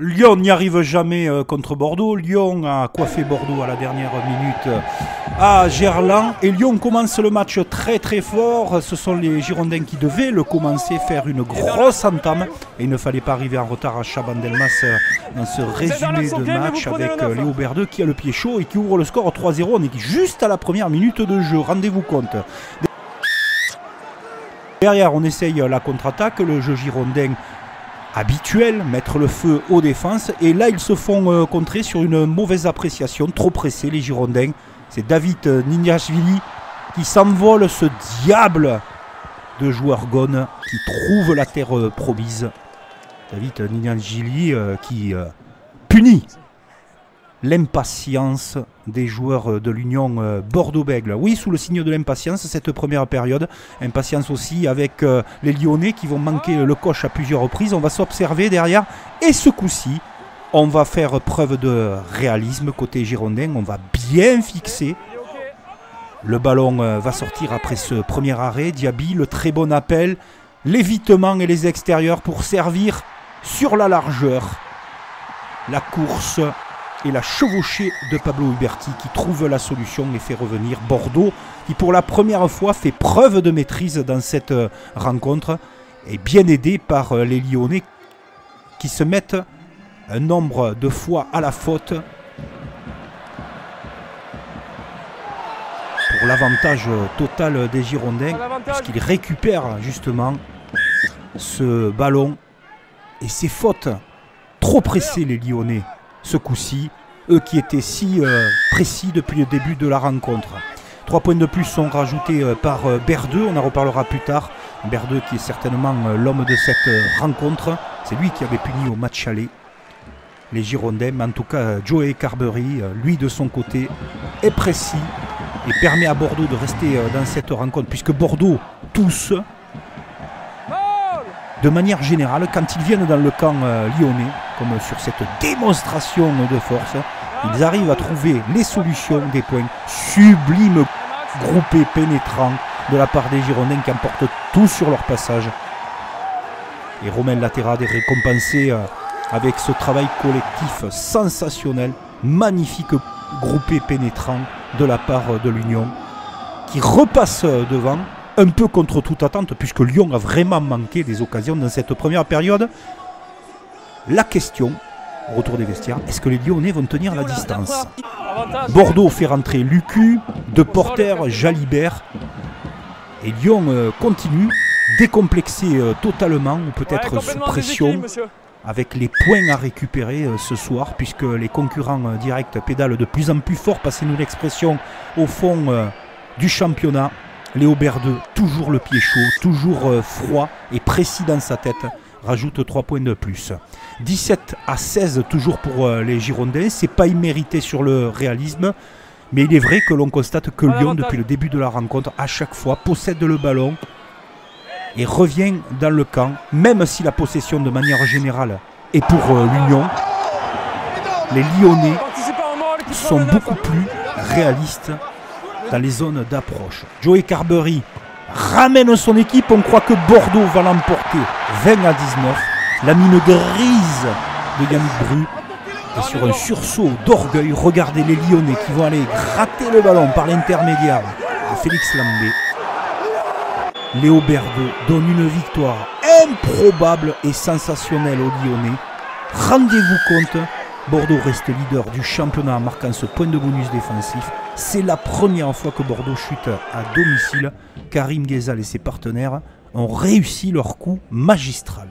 Lyon n'y arrive jamais contre Bordeaux. Lyon a coiffé Bordeaux à la dernière minute à Gerland. Et Lyon commence le match très très fort. Ce sont les Girondins qui devaient le commencer, faire une grosse entame. Et il ne fallait pas arriver en retard à Chabandelmas dans ce résumé de match avec Léo Berdeux qui a le pied chaud et qui ouvre le score 3-0. On est juste à la première minute de jeu, rendez-vous compte. Derrière, on essaye la contre-attaque, le jeu girondin habituel, mettre le feu aux défenses. Et là, ils se font contrer sur une mauvaise appréciation, trop pressés les Girondins. C'est David Nignashvili qui s'envole, ce diable de joueur gone qui trouve la terre promise. David Nignashvili qui punit l'impatience des joueurs de l'Union Bordeaux-Bègles. Oui, sous le signe de l'impatience, cette première période. Impatience aussi avec les Lyonnais qui vont manquer le coche à plusieurs reprises. On va s'observer derrière. Et ce coup-ci, on va faire preuve de réalisme côté girondin. On va bien fixer. Le ballon va sortir après ce premier arrêt. Diaby, le très bon appel. L'évitement et les extérieurs pour servir sur la largeur. La course et la chevauchée de Pablo Huberti qui trouve la solution et fait revenir Bordeaux qui pour la première fois fait preuve de maîtrise dans cette rencontre et bien aidé par les Lyonnais qui se mettent un nombre de fois à la faute pour l'avantage total des Girondins puisqu'ils récupèrent justement ce ballon et ces fautes trop pressées les Lyonnais. Ce coup-ci, eux qui étaient si précis depuis le début de la rencontre. 3 points de plus sont rajoutés par Berdeux, on en reparlera plus tard. Berdeux qui est certainement l'homme de cette rencontre. C'est lui qui avait puni au match aller les Girondins. Mais en tout cas, Joey Carberry, lui de son côté, est précis et permet à Bordeaux de rester dans cette rencontre. Puisque Bordeaux, tous, de manière générale, quand ils viennent dans le camp lyonnais, comme sur cette démonstration de force, ils arrivent à trouver les solutions des points sublimes, groupés, pénétrants de la part des Girondins qui emportent tout sur leur passage. Et Romain Laterade est récompensé avec ce travail collectif sensationnel, magnifique groupé pénétrant de la part de l'Union qui repasse devant. Un peu contre toute attente, puisque Lyon a vraiment manqué des occasions dans cette première période. La question, au retour des vestiaires, est-ce que les Lyonnais vont tenir la distance? Bordeaux fait rentrer Lucu, Deporter, Jalibert. Et Lyon continue, décomplexé totalement, ou peut-être sous pression, avec les points à récupérer ce soir, puisque les concurrents directs pédalent de plus en plus fort, passez-nous l'expression, au fond du championnat. Léo Berdeux, toujours le pied chaud, toujours froid et précis dans sa tête, rajoute 3 points de plus. 17-16 toujours pour les Girondins, c'est pas immérité sur le réalisme, mais il est vrai que l'on constate que Lyon, depuis le début de la rencontre, à chaque fois possède le ballon et revient dans le camp, même si la possession de manière générale est pour l'Union. Les Lyonnais sont beaucoup plus réalistes dans les zones d'approche. Joey Carberry ramène son équipe. On croit que Bordeaux va l'emporter 20-19. La mine grise de Yannick Bru. Et sur un sursaut d'orgueil, regardez les Lyonnais qui vont aller gratter le ballon par l'intermédiaire de Félix Lambé. Léo Berdeux donne une victoire improbable et sensationnelle aux Lyonnais. Rendez-vous compte, Bordeaux reste leader du championnat en marquant ce point de bonus défensif. C'est la première fois que Bordeaux chute à domicile. Karim Ghezal et ses partenaires ont réussi leur coup magistral.